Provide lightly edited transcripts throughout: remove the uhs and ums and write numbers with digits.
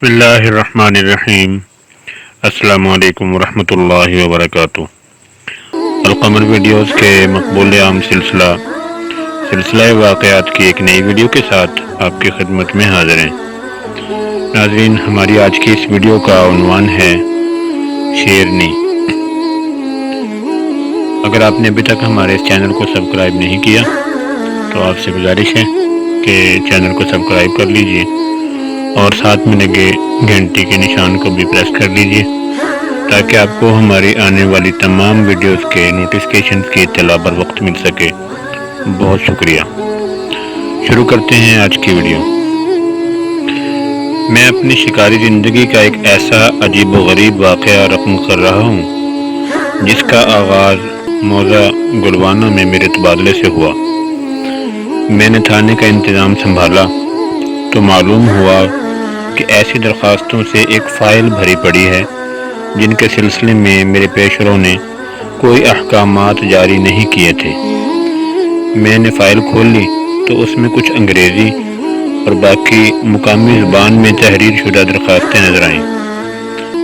بسم اللہ الرحمن الرحیم۔ السلام علیکم ورحمۃ اللہ وبرکاتہ۔ القمر ویڈیوز کے مقبول عام سلسلہ واقعات کی ایک نئی ویڈیو کے ساتھ آپ کی خدمت میں حاضر ہیں۔ ناظرین، ہماری آج کی اس ویڈیو کا عنوان ہے شیرنی۔ اگر آپ نے ابھی تک ہمارے اس چینل کو سبسکرائب نہیں کیا تو آپ سے گزارش ہے کہ چینل کو سبسکرائب کر لیجئے اور ساتھ میں لگے گھنٹی کے نشان کو بھی پریس کر لیجئے تاکہ آپ کو ہماری آنے والی تمام ویڈیوز کے نوٹیفیکیشنز کی اطلاع بر وقت مل سکے۔ بہت شکریہ۔ شروع کرتے ہیں آج کی ویڈیو۔ میں اپنی شکاری زندگی کا ایک ایسا عجیب و غریب واقعہ رقم کر رہا ہوں جس کا آغاز موضع گلوانہ میں میرے تبادلے سے ہوا۔ میں نے تھانے کا انتظام سنبھالا تو معلوم ہوا کہ ایسی درخواستوں سے ایک فائل بھری پڑی ہے جن کے سلسلے میں میرے پیشروں نے کوئی احکامات جاری نہیں کیے تھے۔ میں نے فائل کھول لی تو اس میں کچھ انگریزی اور باقی مقامی زبان میں تحریر شدہ درخواستیں نظر آئیں۔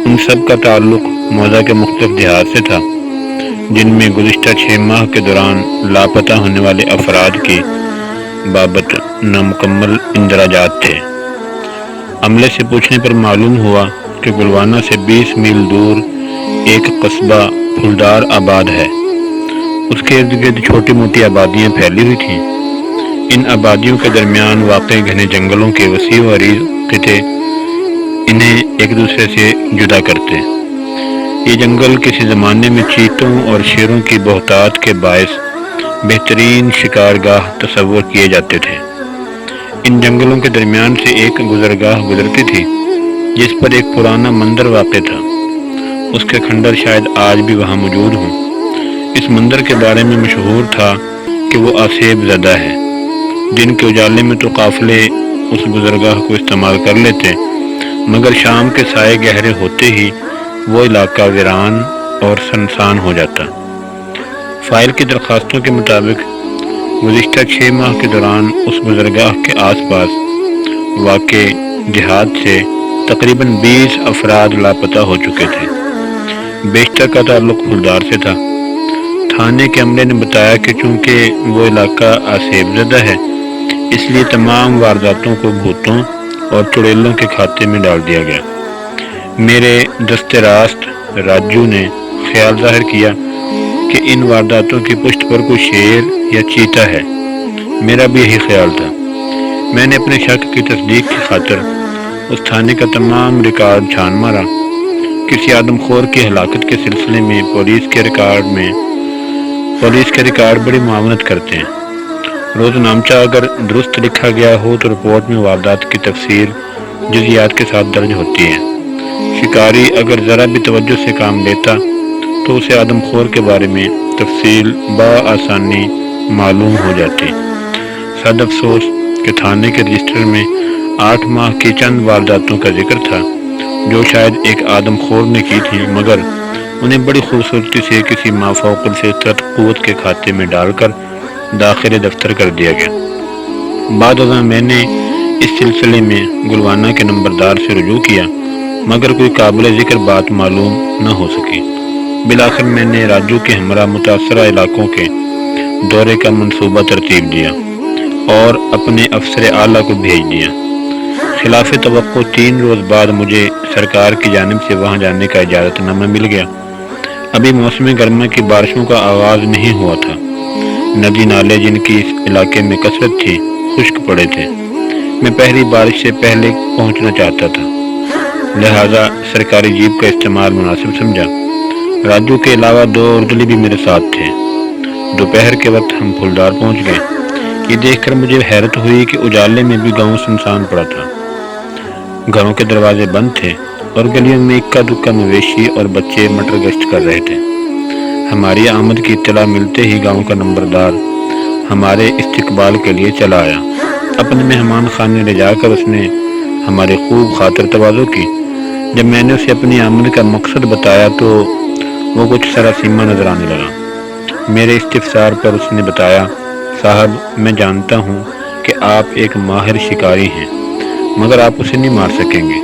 ان سب کا تعلق موضع کے مختلف دیہات سے تھا جن میں گزشتہ 6 ماہ کے دوران لاپتہ ہونے والے افراد کی بابت نامکمل اندراجات تھے۔ عملے سے پوچھنے پر معلوم ہوا کہ گلوانہ سے 20 میل دور ایک قصبہ پھولدار آباد ہے۔ اس کے ارد گرد چھوٹی موٹی آبادیاں پھیلی ہوئی تھیں۔ ان آبادیوں کے درمیان واقع گھنے جنگلوں کے وسیع و عریض خطے انہیں ایک دوسرے سے جدا کرتے۔ یہ جنگل کسی زمانے میں چیتوں اور شیروں کی بہتات کے باعث بہترین شکارگاہ تصور کیے جاتے تھے۔ ان جنگلوں کے درمیان سے ایک گزرگاہ گزرتی تھی جس پر ایک پرانا مندر واقع تھا۔ اس کے کھنڈر شاید آج بھی وہاں موجود ہوں۔ اس مندر کے بارے میں مشہور تھا کہ وہ آسیب زدہ ہے۔ دن کے اجالے میں تو قافلے اس گزرگاہ کو استعمال کر لیتے، مگر شام کے سائے گہرے ہوتے ہی وہ علاقہ ویران اور سنسان ہو جاتا۔ فائل کی درخواستوں کے مطابق گزشتہ 6 ماہ کے دوران اس گزرگاہ کے آس پاس واقع دیہات سے تقریباً 20 افراد لاپتہ ہو چکے تھے۔ بیشتر کا تعلق پھولدار سے تھا۔ تھانے کے عملے نے بتایا کہ چونکہ وہ علاقہ آسیب زدہ ہے اس لیے تمام وارداتوں کو بھوتوں اور چڑیلوں کے کھاتے میں ڈال دیا گیا۔ میرے دست راست راجو نے خیال ظاہر کیا کہ ان وارداتوں کی پشت پر کوئی شیر یا چیتا ہے۔ میرا بھی یہی خیال تھا۔ میں نے اپنے شک کی تصدیق کی خاطر اس تھانے کا تمام ریکارڈ چھان مارا۔ کسی آدم خور کی ہلاکت کے سلسلے میں پولیس کے ریکارڈ بڑی معاونت کرتے ہیں۔ روز نامچہ اگر درست لکھا گیا ہو تو رپورٹ میں واردات کی تفصیل جزیات کے ساتھ درج ہوتی ہے۔ شکاری اگر ذرا بھی توجہ سے کام لیتا تو اسے آدم خور کے بارے میں تفصیل بآسانی معلوم ہو جاتی۔ صد افسوس کہ تھانے کے رجسٹر میں 8 ماہ کی چند وارداتوں کا ذکر تھا جو شاید ایک آدم خور نے کی تھی، مگر انہیں بڑی خوبصورتی سے کسی مافوق الفطرت قوت کے کھاتے میں ڈال کر داخل دفتر کر دیا گیا۔ بعد ازاں میں نے اس سلسلے میں گلوانہ کے نمبردار سے رجوع کیا، مگر کوئی قابل ذکر بات معلوم نہ ہو سکی۔ بالآخر میں نے راجو کے ہمراہ متاثرہ علاقوں کے دورے کا منصوبہ ترتیب دیا اور اپنے افسر اعلیٰ کو بھیج دیا۔ خلاف توقع 3 روز بعد مجھے سرکار کی جانب سے وہاں جانے کا اجازت نامہ مل گیا۔ ابھی موسم گرما کی بارشوں کا آغاز نہیں ہوا تھا۔ ندی نالے جن کی اس علاقے میں کثرت تھی خشک پڑے تھے۔ میں پہلی بارش سے پہلے پہنچنا چاہتا تھا، لہذا سرکاری جیپ کا استعمال مناسب سمجھا۔ راجو کے علاوہ 2 اردلی بھی میرے ساتھ تھے۔ دوپہر کے وقت ہم پھولدار پہنچ گئے۔ یہ دیکھ کر مجھے حیرت ہوئی کہ اجالے میں بھی گاؤں سنسان پڑا تھا۔ گھروں کے دروازے بند تھے اور گلیوں میں اکا دکا مویشی اور بچے مٹر گشت کر رہے تھے۔ ہماری آمد کی اطلاع ملتے ہی گاؤں کا نمبردار ہمارے استقبال کے لیے چلا آیا۔ اپنے مہمان خانے لے جا کر اس نے ہماری خوب خاطر تواضع کی۔ جب میں نے اسے اپنی آمد کا مقصد بتایا تو وہ کچھ سراسیمہ نظر آنے لگا۔ میرے استفسار پر اس نے بتایا، صاحب میں جانتا ہوں کہ آپ ایک ماہر شکاری ہیں، مگر آپ اسے نہیں مار سکیں گے۔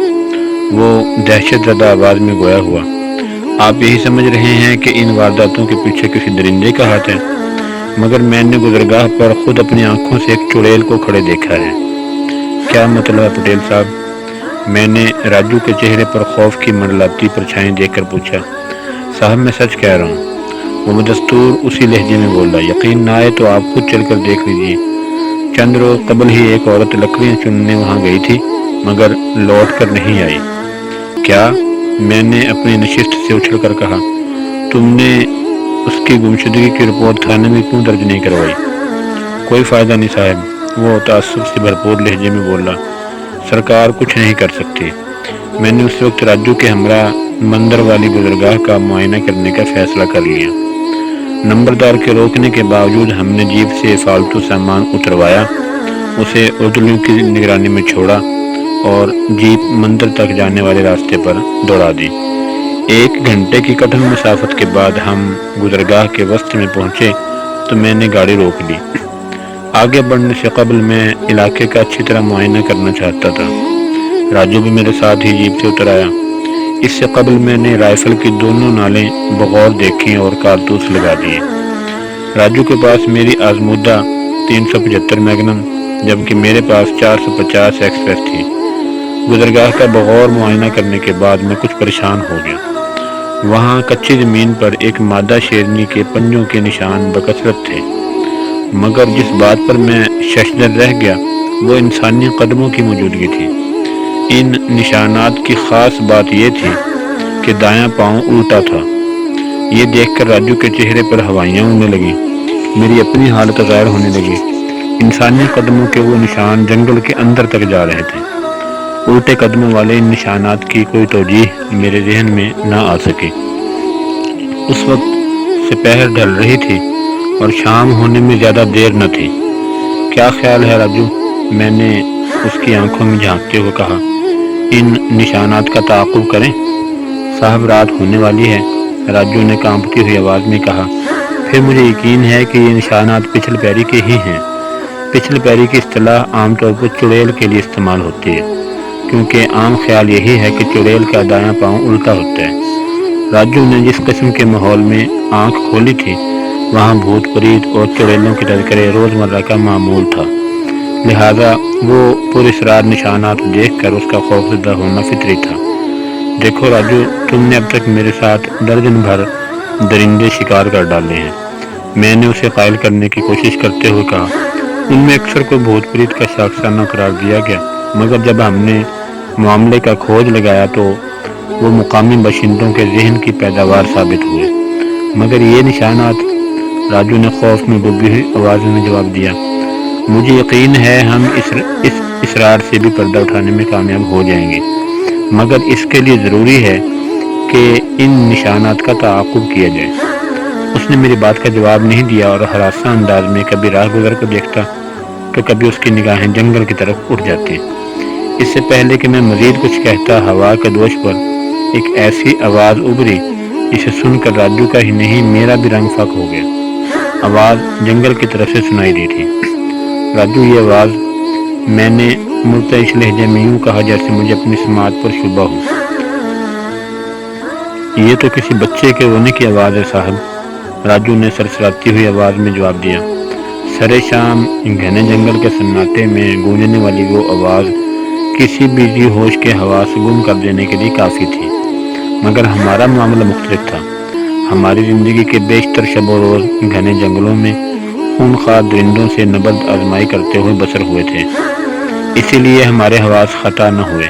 وہ دہشت زدہ آواز میں گویا ہوا، آپ یہی سمجھ رہے ہیں کہ ان وارداتوں کے پیچھے کسی درندے کا ہاتھ ہے؟ مگر میں نے گزرگاہ پر خود اپنی آنکھوں سے ایک چڑیل کو کھڑے دیکھا ہے۔ کیا مطلب ہے پٹیل صاحب؟ میں نے راجو کے چہرے پر خوف کی منڈلاتی پرچھائیں دیکھ کر پوچھا۔ صاحب میں سچ کہہ رہا ہوں، وہ بدستور اسی لہجے میں بولا۔ یقین نہ آئے تو آپ خود چل کر دیکھ لیجیے۔ چند روز قبل ہی ایک عورت لکڑیاں چننے وہاں گئی تھی مگر لوٹ کر نہیں آئی۔ کیا؟ میں نے اپنی نشست سے اچھل کر کہا۔ تم نے اس کی گمشدگی کی رپورٹ تھانے میں کیوں درج نہیں کروائی؟ کوئی فائدہ نہیں صاحب، وہ تعصب سے بھرپور لہجے میں بولا۔ سرکار کچھ نہیں کر سکتی۔ میں نے اس وقت راجو کے ہمراہ مندر والی گزرگاہ کا معائنہ کرنے کا فیصلہ کر لیا۔ نمبردار کے روکنے کے باوجود ہم نے جیپ سے فالتو سامان اتروایا، اسے اردلیوں کی نگرانی میں چھوڑا اور جیپ مندر تک جانے والے راستے پر دوڑا دی۔ 1 گھنٹے کی کٹھن مسافت کے بعد ہم گزرگاہ کے وسط میں پہنچے تو میں نے گاڑی روک لی۔ آگے بڑھنے سے قبل میں علاقے کا اچھی طرح معائنہ کرنا چاہتا تھا۔ راجو بھی میرے ساتھ ہی جیپ سے اتر آیا۔ اس سے قبل میں نے رائفل کی دونوں نالیں بغور دیکھی اور کارتوس لگا دیے۔ راجو کے پاس میری آزمودہ 375 میگنم جبکہ میرے پاس 450 ایکسپریس تھی۔ گزرگاہ کا بغور معائنہ کرنے کے بعد میں کچھ پریشان ہو گیا۔ وہاں کچی زمین پر ایک مادہ شیرنی کے پنجوں کے نشان بکثرت تھے، مگر جس بات پر میں ششدر رہ گیا وہ انسانی قدموں کی موجودگی تھی۔ ان نشانات کی خاص بات یہ تھی کہ دایاں پاؤں الٹا تھا۔ یہ دیکھ کر راجو کے چہرے پر ہوائیاں اڑنے لگیں، میری اپنی حالت غیر ہونے لگی۔ انسانی قدموں کے وہ نشان جنگل کے اندر تک جا رہے تھے۔ الٹے قدموں والے ان نشانات کی کوئی توجیہ میرے ذہن میں نہ آ سکی۔ اس وقت سپہر ڈھل رہی تھی اور شام ہونے میں زیادہ دیر نہ تھی۔ کیا خیال ہے راجو؟ میں نے اس کی آنکھوں میں جھانکتے ہوئے کہا۔ ان نشانات کا تعاقب کریں؟ صاحب رات ہونے والی ہے، راجو نے کانپتی ہوئی آواز میں کہا۔ پھر مجھے یقین ہے کہ یہ نشانات پچھل پیری کے ہی ہیں۔ پچھل پیری کی اصطلاح عام طور پر چڑیل کے لیے استعمال ہوتی ہے، کیونکہ عام خیال یہی ہے کہ چڑیل کا دایاں پاؤں الٹا ہوتا ہے۔ راجو نے جس قسم کے ماحول میں آنکھ کھولی تھی وہاں بھوت پریت اور چڑیلوں کے تذکرے روزمرہ کا معمول تھا، لہذا وہ پراسرار نشانات دیکھ کر اس کا خوفزدہ ہونا فطری تھا۔ دیکھو راجو، تم نے اب تک میرے ساتھ درجن بھر درندے شکار کر ڈالے ہیں، میں نے اسے قائل کرنے کی کوشش کرتے ہوئے کہا۔ ان میں اکثر کو بھوت پریت کا شاخسانہ قرار دیا گیا، مگر جب ہم نے معاملے کا کھوج لگایا تو وہ مقامی باشندوں کے ذہن کی پیداوار ثابت ہوئے۔ مگر یہ نشانات، راجو نے خوف میں ڈوبی ہوئی آواز میں جواب دیا۔ مجھے یقین ہے ہم اس اصرار سے بھی پردہ اٹھانے میں کامیاب ہو جائیں گے، مگر اس کے لیے ضروری ہے کہ ان نشانات کا تعاقب کیا جائے۔ اس نے میری بات کا جواب نہیں دیا اور ہراساں انداز میں کبھی راہ گزر کو دیکھتا تو کبھی اس کی نگاہیں جنگل کی طرف اٹھ جاتی۔ اس سے پہلے کہ میں مزید کچھ کہتا، ہوا کے دوش پر ایک ایسی آواز ابھری جسے سن کر راجو کا ہی نہیں میرا بھی رنگ فاق ہو گیا۔ آواز جنگل کی طرف سے سنائی دی تھی۔ راجو، یہ آواز، میں نے مرتعش لہجے میں یوں کہا جیسے مجھے اپنی سماعت پر شبہ ہو۔ یہ تو کسی بچے کے رونے کی آواز ہے صاحب، راجو نے سرسراتی ہوئی آواز میں جواب دیا۔ سرے شام گھنے جنگل کے سناٹے میں گونجنے والی وہ آواز کسی بھی ذی ہوش کے حواس گم کر دینے کے لیے کافی تھی، مگر ہمارا معاملہ مختلف تھا۔ ہماری زندگی کے بیشتر شب و روز گھنے جنگلوں میں خونخوار درندوں سے نبرد آزمائی کرتے ہوئے بسر ہوئے تھے، اسی لیے ہمارے حواس خطا نہ ہوئے۔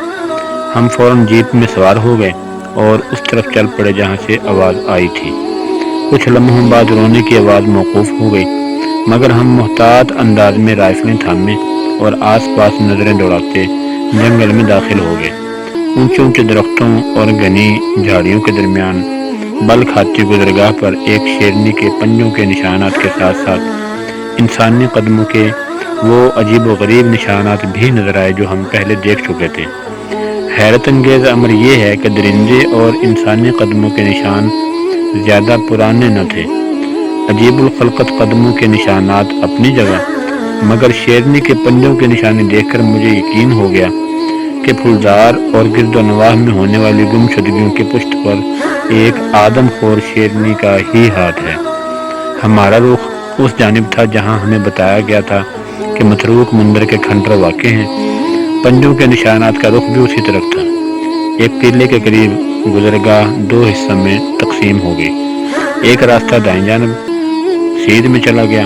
ہم فوراً جیپ میں سوار ہو گئے اور اس طرف چل پڑے جہاں سے آواز آئی تھی۔ کچھ لمحوں بعد رونے کی آواز موقوف ہو گئی، مگر ہم محتاط انداز میں رائفلیں تھامے اور آس پاس نظریں دوڑاتے جنگل میں داخل ہو گئے۔ اونچے اونچے درختوں اور گھنی جھاڑیوں کے درمیان بل کھاتی گزرگاہ پر ایک شیرنی کے پنجوں کے نشانات کے ساتھ ساتھ انسانی قدموں کے وہ عجیب و غریب نشانات بھی نظر آئے جو ہم پہلے دیکھ چکے تھے۔ حیرت انگیز امر یہ ہے کہ درندے اور انسانی قدموں کے نشان زیادہ پرانے نہ تھے۔ عجیب الخلقت قدموں کے نشانات اپنی جگہ، مگر شیرنی کے پنجوں کے نشانے دیکھ کر مجھے یقین ہو گیا کہ کہ پھولدار اور گرد و نواح میں ہونے والی گمشدگیوں کی پشت پر ایک آدم خور شیرنی کا ہی ہاتھ ہے۔ ہمارا رخ اس جانب تھا جہاں ہمیں بتایا گیا تھا کہ متروک مندر کے کھنڈر واقع ہیں۔ پنجوں کے نشانات کا رخ بھی اسی طرف تھا۔ ایک ٹیلے کے قریب گزرگاہ دو حصوں میں تقسیم ہو گئی۔ ایک راستہ دائیں جانب سیدھ میں چلا گیا،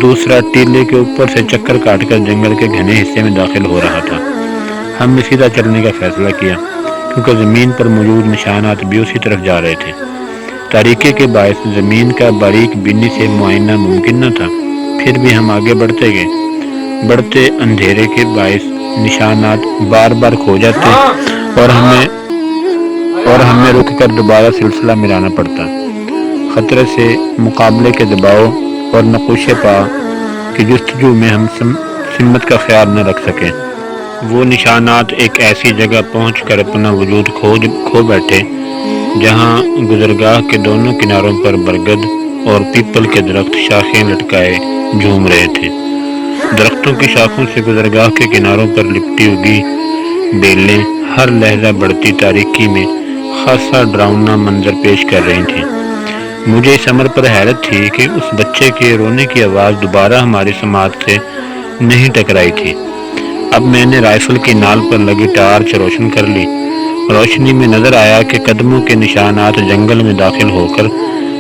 دوسرا ٹیلے کے اوپر سے چکر کاٹ کر جنگل کے گھنے حصے میں داخل ہو رہا تھا۔ ہم نے سیدھا چلنے کا فیصلہ کیا کیونکہ زمین پر موجود نشانات بھی اسی طرف جا رہے تھے۔ تاریکی کے باعث زمین کا باریک بینی سے معائنہ ممکن نہ تھا، پھر بھی ہم آگے بڑھتے گئے۔ بڑھتے اندھیرے کے باعث نشانات بار بار کھو جاتے اور ہمیں رک کر دوبارہ سلسلہ ملانا پڑتا، خطرے سے، مقابلے کے دباؤ اور نقوش پا کی جستجو میں ہم سمت کا خیال نہ رکھ سکے۔ وہ نشانات ایک ایسی جگہ پہنچ کر اپنا وجود کھو بیٹھے جہاں گزرگاہ کے دونوں کناروں پر برگد اور پیپل کے درخت شاخیں لٹکائے جھوم رہے تھے۔ درختوں کی شاخوں سے گزرگاہ کے کناروں پر لپٹی ہوئی بیلیں ہر لہجہ بڑھتی تاریکی میں خاصا ڈراؤنا منظر پیش کر رہی تھیں۔ مجھے اس امر پر حیرت تھی کہ اس بچے کے رونے کی آواز دوبارہ ہماری سماعت سے نہیں ٹکرائی تھی۔ اب میں نے رائفل کی نال پر لگی ٹارچ روشن کر لی۔ روشنی میں نظر آیا کہ قدموں کے نشانات جنگل میں داخل ہو کر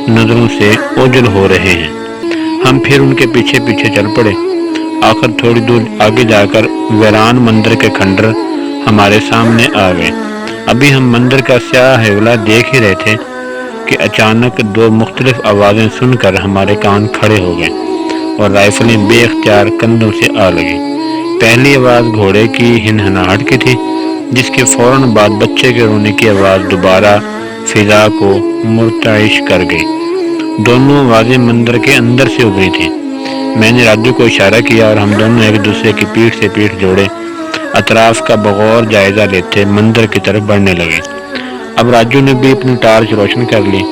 نظروں سے اوجھل ہو رہے ہیں۔ ہم پھر ان کے پیچھے پیچھے چل پڑے۔ آخر تھوڑی دور آگے جا کر ویران مندر کے کھنڈر ہمارے سامنے آ گئے۔ ابھی ہم مندر کا سیاہ ہیولہ دیکھ ہی رہے تھے کہ اچانک دو مختلف آوازیں سن کر ہمارے کان کھڑے ہو گئے اور رائفلیں بے اختیار کندھوں سے آ لگیں۔ پہلی آواز گھوڑے کی ہنہناہٹ کی تھی، جس کے فوراً بعد بچے کے رونے کی آواز دوبارہ فضا کو مرتعش کر گئی۔ دونوں آوازیں مندر کے اندر سے ابھری تھیں۔ میں نے راجو کو اشارہ کیا اور ہم دونوں ایک دوسرے کی پیٹھ سے پیٹھ جوڑے اطراف کا بغور جائزہ لیتے مندر کی طرف بڑھنے لگے۔ اب راجو نے بھی اپنی ٹارچ روشن کر لی۔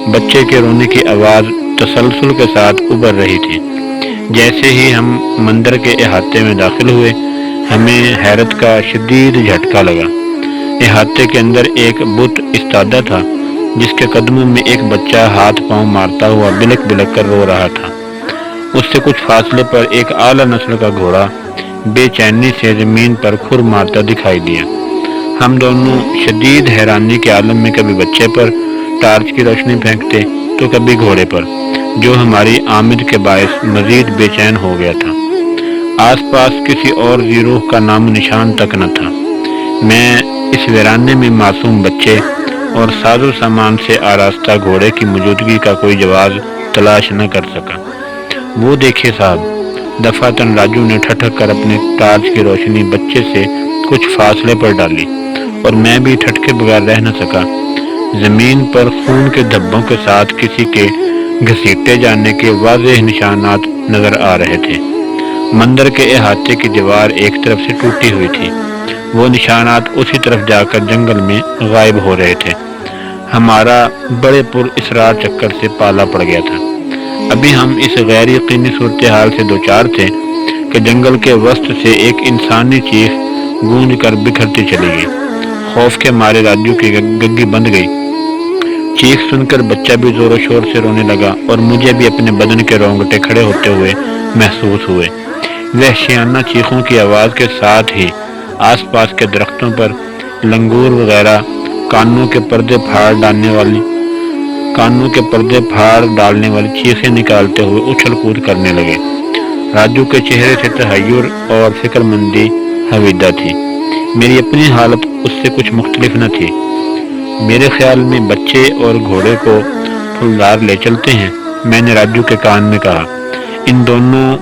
بچے کے رونے کی آواز تسلسل کے ساتھ ابھر رہی تھی۔ جیسے ہی ہم مندر کے احاطے میں داخل ہوئے، ہمیں حیرت کا شدید جھٹکا لگا۔ احاطے کے اندر ایک بت استادہ تھا، جس کے قدموں میں ایک بچہ ہاتھ پاؤں مارتا ہوا بلک بلک کر رو رہا تھا۔ اس سے کچھ فاصلے پر ایک اعلیٰ نسل کا گھوڑا بے چینی سے زمین پر کھر مارتا دکھائی دیا۔ ہم دونوں شدید حیرانی کے عالم میں کبھی بچے پر ٹارچ کی روشنی پھینکتے تو کبھی گھوڑے پر، جو ہماری آمد کے باعث مزید بے چین ہو گیا تھا۔ آس پاس کسی اور زیروح کا نام نشان تک نہ تھا۔ میں اس ویرانے میں معصوم بچے اور ساز و سامان سے آراستہ گھوڑے کی موجودگی کا کوئی جواز تلاش نہ کر سکا۔ وہ دیکھیے صاحب، دفعتاً راجو نے ٹھٹک کر اپنی ٹارچ کی روشنی بچے سے کچھ فاصلے پر ڈالی اور میں بھی ٹھٹکے بغیر رہ نہ سکا۔ زمین پر خون کے دھبوں کے ساتھ کسی کے گھسیٹے جانے کے واضح نشانات نظر آ رہے تھے۔ مندر کے احاطے کی دیوار ایک طرف سے ٹوٹی ہوئی تھی۔ وہ نشانات اسی طرف جا کر جنگل میں غائب ہو رہے تھے۔ ہمارا بڑے پر اسرار چکر سے پالا پڑ گیا تھا۔ ابھی ہم اس غیر یقینی صورتحال سے دوچار تھے کہ جنگل کے وسط سے ایک انسانی چیخ گونج کر بکھرتی چلی گئی۔ خوف کے مارے راجو کی گگی بند گئی۔ چیخ سن کر بچہ بھی زور و شور سے رونے لگا اور مجھے بھی اپنے بدن کے رونگٹے کھڑے ہوتے ہوئے محسوس ہوئے۔ وحشیانہ چیخوں کی آواز کے ساتھ ہی آس پاس کے درختوں پر لنگور وغیرہ کانوں کے پردے پھاڑ ڈالنے والی چیخیں نکالتے ہوئے اچھل کود کرنے لگے۔ راجو کے چہرے سے تحیر اور فکر مندی حویدہ تھی۔ میری اپنی حالت اس سے کچھ مختلف نہ تھی۔ میرے خیال میں بچے اور گھوڑے کو پھولدار لے چلتے ہیں، میں نے راجو کے کان میں کہا۔ ان دونوں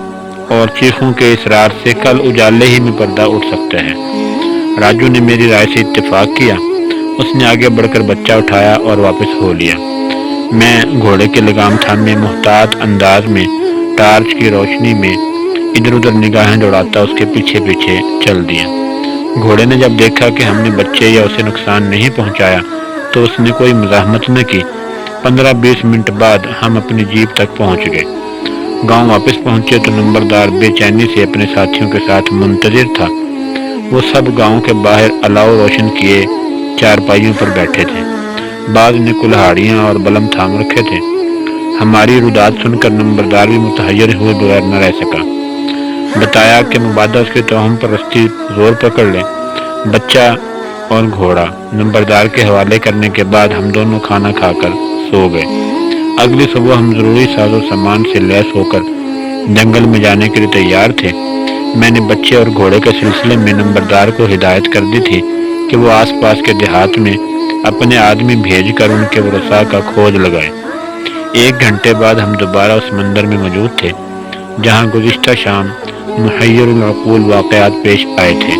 اور چیخوں کے اسرار سے کل اجالے ہی میں پردہ اٹھ سکتا ہے۔ راجو نے میری رائے سے اتفاق کیا۔ اس نے آگے بڑھ کر بچہ اٹھایا اور واپس ہو لیا۔ میں گھوڑے کے لگام تھامے محتاط انداز میں ٹارچ کی روشنی میں ادھر ادھر نگاہیں دوڑاتا اس کے پیچھے پیچھے چل دیا۔ گھوڑے نے جب دیکھا کہ ہم نے بچے یا اسے نقصان نہیں پہنچایا تو اس نے کوئی مزاحمت نہ کی۔ 15-20 منٹ بعد ہم اپنی جیپ تک پہنچ گئے۔ گاؤں واپس پہنچے تو نمبردار بے چینی سے اپنے ساتھیوں کے ساتھ منتظر تھا۔ وہ سب گاؤں کے باہر الاؤ روشن کیے چارپائیوں پر بیٹھے تھے۔ بعض نے کلہاڑیاں اور بلم تھام رکھے تھے۔ ہماری رداد سن کر نمبردار بھی متحیر ہوئے بغیر نہ رہ سکا۔ بتایا کہ مبادہ اس کے توہم پر رستی زور پکڑ لے۔ بچہ اور گھوڑا نمبردار کے حوالے کرنے کے بعد ہم دونوں کھانا کھا کر سو گئے۔ اگلی صبح ہم ضروری ساز و سامان سے لیس ہو کر جنگل میں جانے کے لیے تیار تھے۔ میں نے بچے اور گھوڑے کے سلسلے میں نمبردار کو ہدایت کر دی تھی کہ وہ آس پاس کے دیہات میں اپنے آدمی بھیج کر ان کے ورثاء کا کھوج لگائے۔ 1 گھنٹے بعد ہم دوبارہ اس مندر میں موجود تھے جہاں گزشتہ شام محیر العقول واقعات پیش آئے تھے۔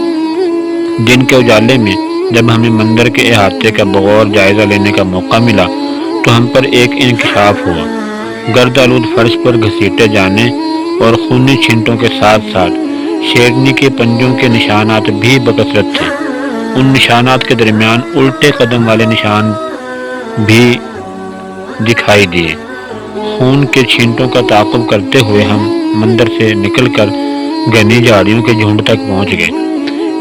دن کے اجالے میں جب ہمیں مندر کے احاطے کا بغور جائزہ لینے کا موقع ملا تو ہم پر ایک انکشاف ہوا۔ گرد آلود فرش پر گھسیٹے جانے اور خونی چھینٹوں کے ساتھ ساتھ شیرنی کے پنجوں کے نشانات بھی بکثرت تھے۔ ان نشانات کے درمیان الٹے قدم والے نشان بھی دکھائی دیے۔ خون کے چھینٹوں کا تعاقب کرتے ہوئے ہم مندر سے نکل کر گھنی جھاڑیوں کے جھنڈ تک پہنچ گئے۔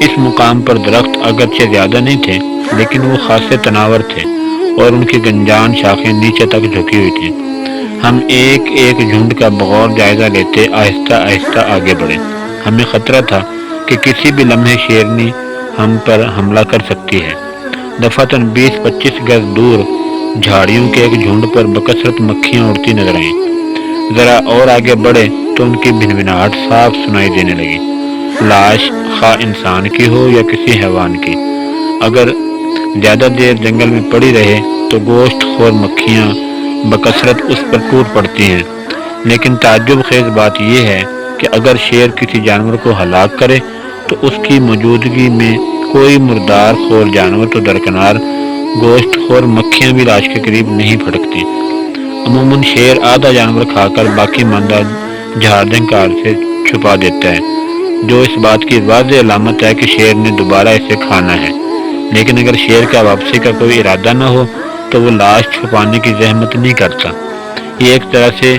اس مقام پر درخت اگرچہ زیادہ نہیں تھے لیکن وہ خاصے تناور تھے اور ان کی گنجان شاخیں نیچے تک جھکی ہوئی تھیں۔ ہم ایک ایک جھنڈ کا بغور جائزہ لیتے آہستہ آہستہ آگے بڑھے۔ ہمیں خطرہ تھا کہ کسی بھی لمحے شیرنی ہم پر حملہ کر سکتی ہے۔ دفعتاً 20-25 گز دور جھاڑیوں کے ایک جھنڈ پر بکثرت مکھیاں اڑتی نظر آئیں۔ ذرا اور آگے بڑھے تو ان کی بھنبھناہٹ صاف سنائی دینے لگی۔ لاش خواہ انسان کی ہو یا کسی حیوان کی، اگر زیادہ دیر جنگل میں پڑی رہے تو گوشت خور مکھیاں بکثرت اس پر ٹوٹ پڑتی ہیں۔ لیکن تعجب خیز بات یہ ہے کہ اگر شیر کسی جانور کو ہلاک کرے تو اس کی موجودگی میں کوئی مردار خور جانور تو درکنار گوشت خور مکھیاں بھی لاش کے قریب نہیں پھٹکتی۔ عموماً شیر آدھا جانور کھا کر باقی ماندہ جھاڑ جھنکار سے چھپا دیتا ہے، جو اس بات کی واضح علامت ہے کہ شیر نے دوبارہ اسے کھانا ہے۔ لیکن اگر شیر کا واپسی کا کوئی ارادہ نہ ہو تو وہ لاش چھپانے کی زحمت نہیں کرتا۔ یہ ایک طرح سے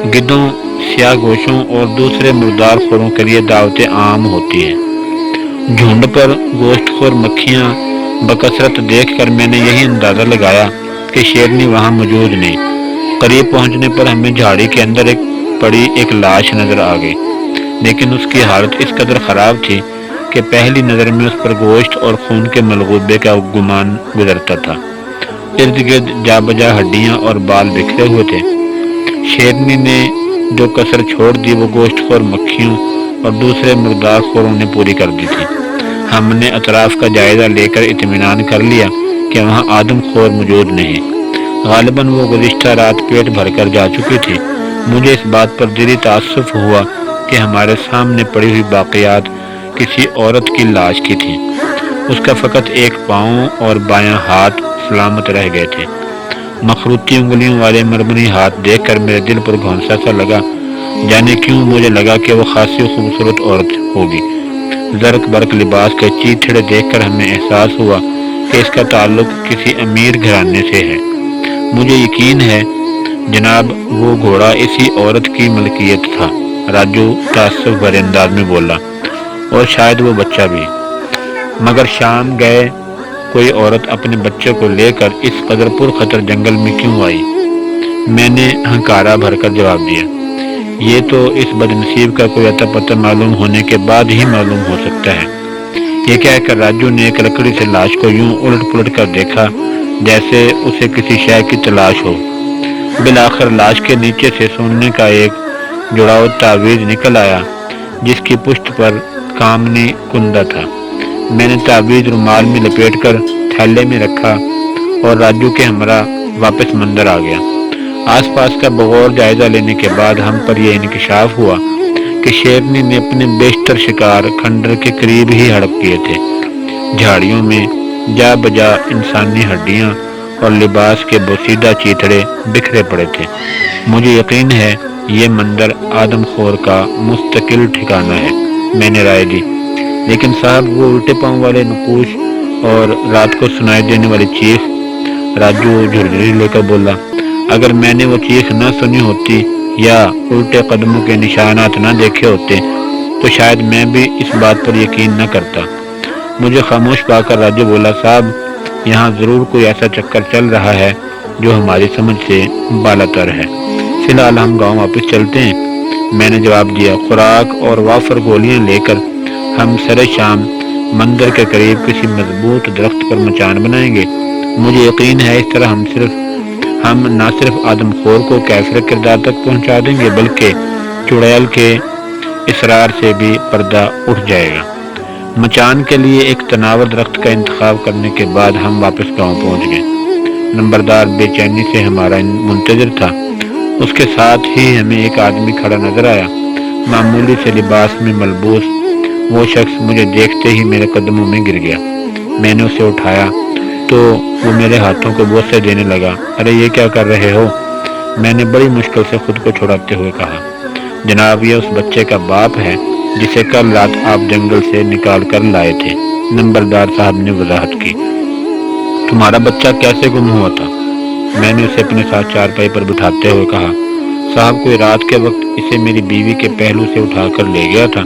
گدوں، سیاہ گوشوں اور دوسرے مردار خوروں کے لیے دعوت عام ہوتی ہے۔ جھنڈ پر گوشت خور مکھیاں بکثرت دیکھ کر میں نے یہی اندازہ لگایا کہ شیرنی وہاں موجود نہیں۔ قریب پہنچنے پر ہمیں جھاڑی کے اندر پڑی ایک لاش نظر آ گئی، لیکن اس کی حالت اس قدر خراب تھی کہ پہلی نظر میں اس پر گوشت اور خون کے ملغوبے کا گمان گزرتا تھا۔ ارد گرد جا بجا ہڈیاں اور بال بکھرے ہوئے تھے۔ شیرنی نے جو کسر چھوڑ دی وہ گوشت خور مکھیوں اور دوسرے مردار خوروں نے پوری کر دی تھی۔ ہم نے اطراف کا جائزہ لے کر اطمینان کر لیا کہ وہاں آدم خور موجود نہیں۔ غالباً وہ گزشتہ رات پیٹ بھر کر جا چکی تھی۔ مجھے اس بات پر دلی تأسف ہوا کہ ہمارے سامنے پڑی ہوئی باقیات کسی عورت کی لاش کی تھی۔ اس کا فقط ایک پاؤں اور بایاں ہاتھ سلامت رہ گئے تھے۔ مخروطی انگلیوں والے مرمری ہاتھ دیکھ کر میرے دل پر گھونسا سا لگا۔ جانے کیوں مجھے لگا کہ وہ خاصی خوبصورت عورت ہوگی۔ زرق برق لباس کے چیتھڑے دیکھ کر ہمیں احساس ہوا کہ اس کا تعلق کسی امیر گھرانے سے ہے۔ مجھے یقین ہے جناب وہ گھوڑا اسی عورت کی ملکیت تھا، راجو تعصب بھرے انداز میں بولا، اور شاید وہ بچہ بھی۔ مگر شام گئے کوئی عورت اپنے بچے کو لے کر اس قدر پرخطر جنگل میں کیوں آئی؟ میں نے ہنکارا بھر کر جواب دیا، یہ تو اس بد نصیب کا کوئی اتا پتہ معلوم ہونے کے بعد ہی معلوم ہو سکتا ہے۔ یہ کہہ کر راجو نے ایک لکڑی سے لاش کو یوں الٹ پلٹ کر دیکھا جیسے اسے کسی شے کی تلاش ہو۔ بالآخر لاش کے نیچے سے سونے کا ایک جڑاؤ تعویذ نکل آیا جس کی پشت پر کامنی کندہ تھا۔ میں نے تعویذ رومال میں لپیٹ کر تھیلے میں رکھا اور راجو کے ہمراہ واپس مندر آ گیا۔ آس پاس کا بغور جائزہ لینے کے بعد ہم پر یہ انکشاف ہوا کہ شیرنی نے اپنے بیشتر شکار کھنڈر کے قریب ہی ہڑپ کیے تھے۔ جھاڑیوں میں جا بجا انسانی ہڈیاں اور لباس کے بوسیدہ چیتڑے بکھرے پڑے تھے۔ مجھے یقین ہے یہ مندر آدم خور کا مستقل ٹھکانہ ہے، میں نے رائے دی۔ لیکن صاحب وہ الٹے پاؤں والے نقوش اور رات کو سنائی دینے والی چیخ، راجو جھرجھری لے کر بولا، اگر میں نے وہ چیخ نہ سنی ہوتی یا الٹے قدموں کے نشانات نہ دیکھے ہوتے تو شاید میں بھی اس بات پر یقین نہ کرتا۔ مجھے خاموش پا کر راجو بولا، صاحب یہاں ضرور کوئی ایسا چکر چل رہا ہے جو ہماری سمجھ سے بالاتر ہے، فی الحال ہم گاؤں واپس چلتے ہیں۔ میں نے جواب دیا، خوراک اور وافر گولیاں لے کر ہم سر شام مندر کے قریب کسی مضبوط درخت پر مچان بنائیں گے۔ مجھے یقین ہے اس طرح ہم نہ صرف آدم خور کو کیفر کردار تک پہنچا دیں گے بلکہ چڑیل کے اصرار سے بھی پردہ اٹھ جائے گا۔ مچان کے لیے ایک تناور درخت کا انتخاب کرنے کے بعد ہم واپس گاؤں پہنچ گئے۔ نمبردار بے چینی سے ہمارا منتظر تھا۔ اس کے ساتھ ہی ہمیں ایک آدمی کھڑا نظر آیا، معمولی سے لباس میں ملبوس۔ وہ شخص مجھے دیکھتے ہی میرے قدموں میں گر گیا۔ میں نے اسے اٹھایا تو وہ میرے ہاتھوں کو بوسے دینے لگا۔ ارے یہ کیا کر رہے ہو؟ میں نے بڑی مشکل سے خود کو چھڑاتے ہوئے کہا، جناب یہ اس بچے کا باپ ہے جسے کل رات آپ جنگل سے نکال کر لائے تھے۔ نمبردار صاحب نے وضاحت کی۔ تمہارا بچہ کیسے گم ہوا تھا؟ میں نے اسے اپنے ساتھ چارپائی پر بٹھاتے ہوئے کہا، صاحب کوئی رات کے وقت اسے میری بیوی کے پہلو سے اٹھا کر لے گیا تھا۔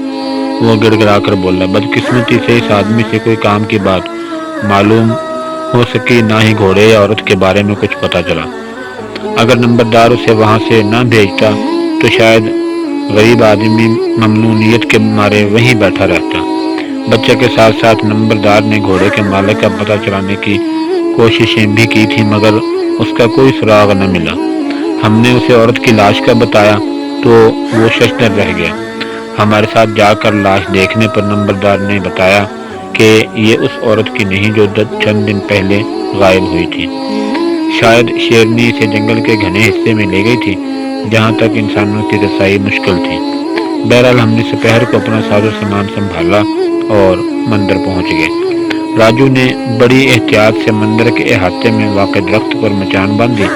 وہ گڑ گڑا کر بولا، بدقسمتی سے اس آدمی سے کوئی کام کی بات معلوم ہو سکی، نہ ہی گھوڑے یا عورت کے بارے میں کچھ پتا چلا۔ اگر نمبردار اسے وہاں سے نہ بھیجتا تو شاید غریب آدمی ممنونیت کے مارے وہیں بیٹھا رہتا۔ بچے کے ساتھ ساتھ نمبردار نے گھوڑے کے مالک کا پتہ چلانے کی کوششیں بھی کی تھی مگر اس کا کوئی سراغ نہ ملا۔ ہم نے اسے عورت کی لاش کا بتایا تو وہ ششدر رہ گیا۔ ہمارے ساتھ جا کر لاش دیکھنے پر نمبردار نے بتایا کہ یہ اس عورت کی نہیں جو چند دن پہلے غائب ہوئی تھی۔ شاید شیرنی اسے جنگل کے گھنے حصے میں لے گئی تھی جہاں تک انسانوں کی رسائی مشکل تھی۔ بہرحال ہم نے دوپہر کو اپنا ساز و سامان سنبھالا اور مندر پہنچ گئے۔ راجو نے بڑی احتیاط سے مندر کے احاطے میں واقع درخت پر مچان باندھی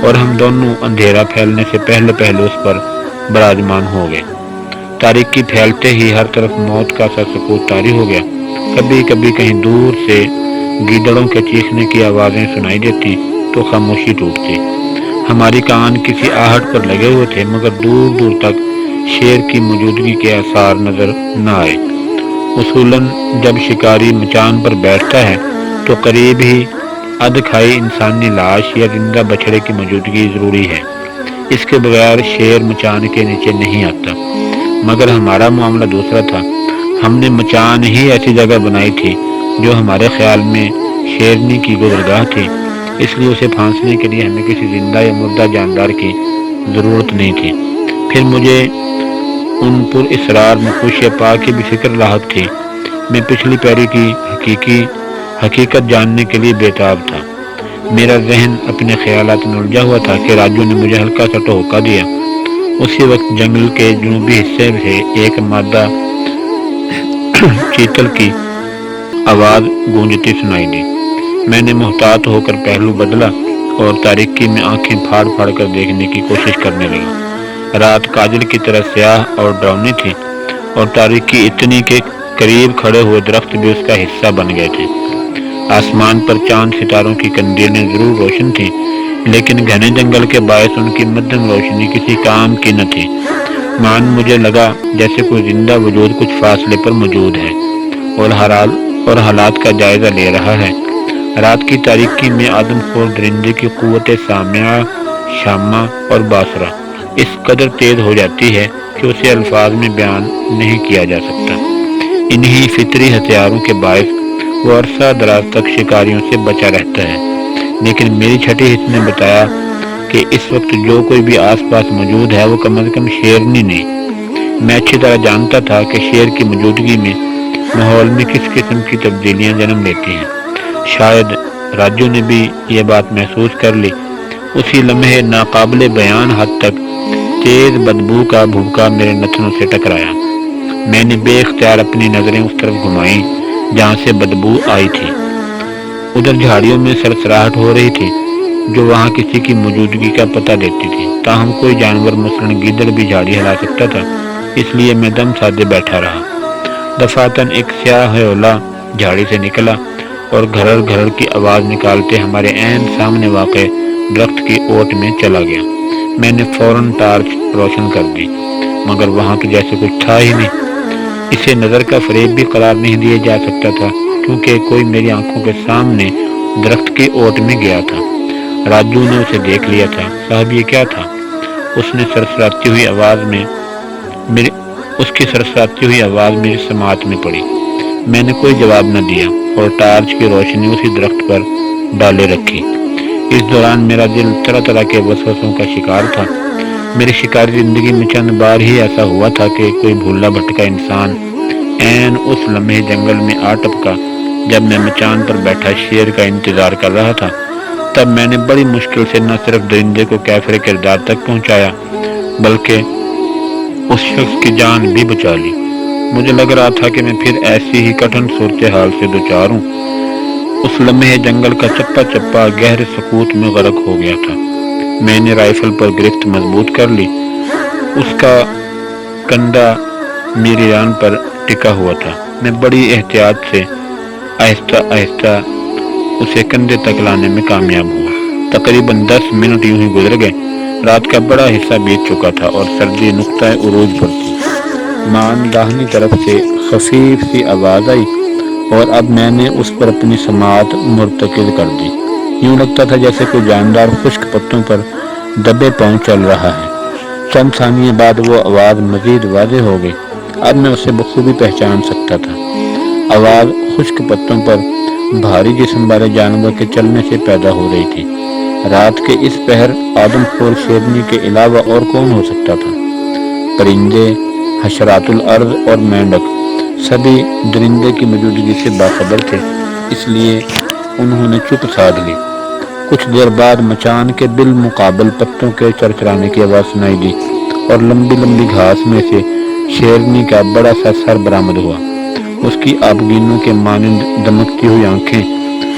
اور ہم دونوں اندھیرا پھیلنے سے پہلے اس پر براجمان ہو گئے۔ تاریکی پھیلتے ہی ہر طرف موت کا سا سکوت طاری ہو گیا۔ کبھی کبھی کہیں دور سے گیدڑوں کے چیخنے کی آوازیں سنائی دیتی تو خاموشی ٹوٹتی۔ ہماری کان کسی آہٹ پر لگے ہوئے تھے مگر دور دور تک شیر کی موجودگی کے آثار نظر نہ آئے۔ اصولاً جب شکاری مچان پر بیٹھتا ہے تو قریب ہی ادھکھائی انسانی لاش یا زندہ بچڑے کی موجودگی ضروری ہے، اس کے بغیر شیر مچان کے نیچے نہیں آتا۔ مگر ہمارا معاملہ دوسرا تھا۔ ہم نے مچان ہی ایسی جگہ بنائی تھی جو ہمارے خیال میں شیرنی کی گزرگاہ تھی، اس لیے اسے پھانسنے کے لیے ہمیں کسی زندہ یا مردہ جاندار کی ضرورت نہیں تھی۔ پھر مجھے ان پر اسرار نقوش پاک کی بھی فکر لاحق تھی۔ میں پچھلی پیری کی حقیقت جاننے کے لیے بےتاب تھا۔ میرا ذہن اپنے خیالات میں الجھا ہوا تھا کہ راجو نے مجھے ہلکا سا ٹھوکا دیا۔ اسی وقت جنگل کے جنوبی حصے سے ایک مادہ چیتل کی آواز گونجتی سنائی دی۔ میں نے محتاط ہو کر پہلو بدلا اور تاریکی میں آنکھیں پھاڑ پھاڑ کر دیکھنے کی کوشش کرنے لگا۔ رات کاجل کی طرح سیاہ اور ڈراؤنی تھی اور تاریکی اتنی کہ قریب کھڑے ہوئے درخت بھی اس کا حصہ بن گئے تھے۔ آسمان پر چاند ستاروں کی کندیلیں ضرور روشن تھیں لیکن گھنے جنگل کے باعث ان کی مدھم روشنی کسی کام کی نہ تھی۔ مجھے لگا جیسے کوئی زندہ وجود کچھ فاصلے پر موجود ہے اور حالات کا جائزہ لے رہا ہے۔ رات کی تاریکی میں آدم خور درندے کی قوت سامعہ، شامہ اور باصرہ اس قدر تیز ہو جاتی ہے کہ اسے الفاظ میں بیان نہیں کیا جا سکتا۔ انہی فطری ہتھیاروں کے باعث وہ عرصہ دراز تک شکاریوں سے بچا رہتا ہے۔ لیکن میری چھٹی حس نے بتایا کہ اس وقت جو کوئی بھی آس پاس موجود ہے وہ کم از کم شیرنی نہیں۔ میں اچھی طرح جانتا تھا کہ شیر کی موجودگی میں ماحول میں کس قسم کی تبدیلیاں جنم لیتی ہیں۔ شاید راجو نے بھی یہ بات محسوس کر لی۔ اسی لمحے ناقابل بیان حد تک تیز بدبو کا بھوکا میرے نتنوں سے ٹکرایا۔ میں نے بے اختیار اپنی نظریں اس طرف گھمائیں جہاں سے بدبو آئی تھی۔ ادھر جھاڑیوں میں سرسراہٹ ہو رہی تھی جو وہاں کسی کی موجودگی کا پتہ دیتی تھی۔ تاہم کوئی جانور مثلاً گیدڑ بھی جھاڑی ہلا سکتا تھا، اس لیے میں دم سادے بیٹھا رہا۔ دفعتاً ایک سیاہ ہیولا جھاڑی سے نکلا اور گھرر گھرر کی آواز نکالتے ہمارے عین سامنے واقع درخت کی اوٹ میں چلا گیا۔ میں نے فوراً ٹارچ روشن کر دی مگر وہاں تو جیسے کچھ تھا ہی نہیں۔ اسے نظر کا فریب بھی قرار نہیں دیا جا سکتا تھا، کیونکہ کوئی میری آنکھوں کے سامنے درخت کی اوٹ میں گیا تھا۔ راجو نے اسے دیکھ لیا تھا۔ صاحب یہ کیا تھا؟ اس کی سرسراتی ہوئی آواز میری سماعت میں پڑی۔ میں نے کوئی جواب نہ دیا اور ٹارچ کی روشنی اسی درخت پر ڈالے رکھی۔ اس دوران میرا دل طرح طرح کے وسوسوں کا شکار تھا۔ میری شکاری زندگی میں چند بار ہی ایسا ہوا تھا کہ کوئی بھولا بھٹکا انسان عین اس لمحے جنگل میں آ ٹپکا جب میں مچان پر بیٹھا شیر کا انتظار کر رہا تھا۔ تب میں نے بڑی مشکل سے نہ صرف درندے کو کیفر کردار تک پہنچایا بلکہ اس شخص کی جان بھی بچا لی۔ مجھے لگ رہا تھا کہ میں پھر ایسی ہی کٹھن صورتحال سے دوچار ہوں۔ اس لمحے جنگل کا چپا چپا گہرے سکوت میں غرق ہو گیا تھا۔ میں نے رائفل پر گرفت مضبوط کر لی۔ اس کا کندھا میری ران پر ٹکا ہوا تھا۔ میں بڑی احتیاط سے آہستہ آہستہ اسے کندھے تک لانے میں کامیاب ہوا۔ تقریباً 10 منٹ یوں ہی گزر گئے۔ رات کا بڑا حصہ بیت چکا تھا اور سردی نقطۂ عروج پر تھی۔ مان داہنی طرف سے خفیف سی آواز آئی اور اب میں نے اس پر اپنی سماعت مرتکز کر دی۔ یوں لگتا تھا جیسے کوئی جاندار خشک پتوں پر دبے پاؤں چل رہا ہے۔ چند ثانیے بعد وہ آواز مزید واضح ہو گئی۔ اب میں اسے بخوبی پہچان سکتا تھا۔ آواز خشک پتوں پر بھاری جسم والے جانور کے چلنے سے پیدا ہو رہی تھی۔ رات کے اس پہر آدم خور شیرنی کے علاوہ اور کون ہو سکتا تھا؟ پرندے، حشرات الارض اور مینڈک سبھی درندے کی موجودگی سے باخبر تھے، اس لیے انہوں نے چپ سادھ لی۔ کچھ دیر بعد مچان کے بالمقابل پتوں کے چرچرانے کی آواز سنائی دی اور لمبی لمبی گھاس میں سے شیرنی کا بڑا سا سر برآمد ہوا۔ اس کی آبگینوں کے مانند دمکتی ہوئی آنکھیں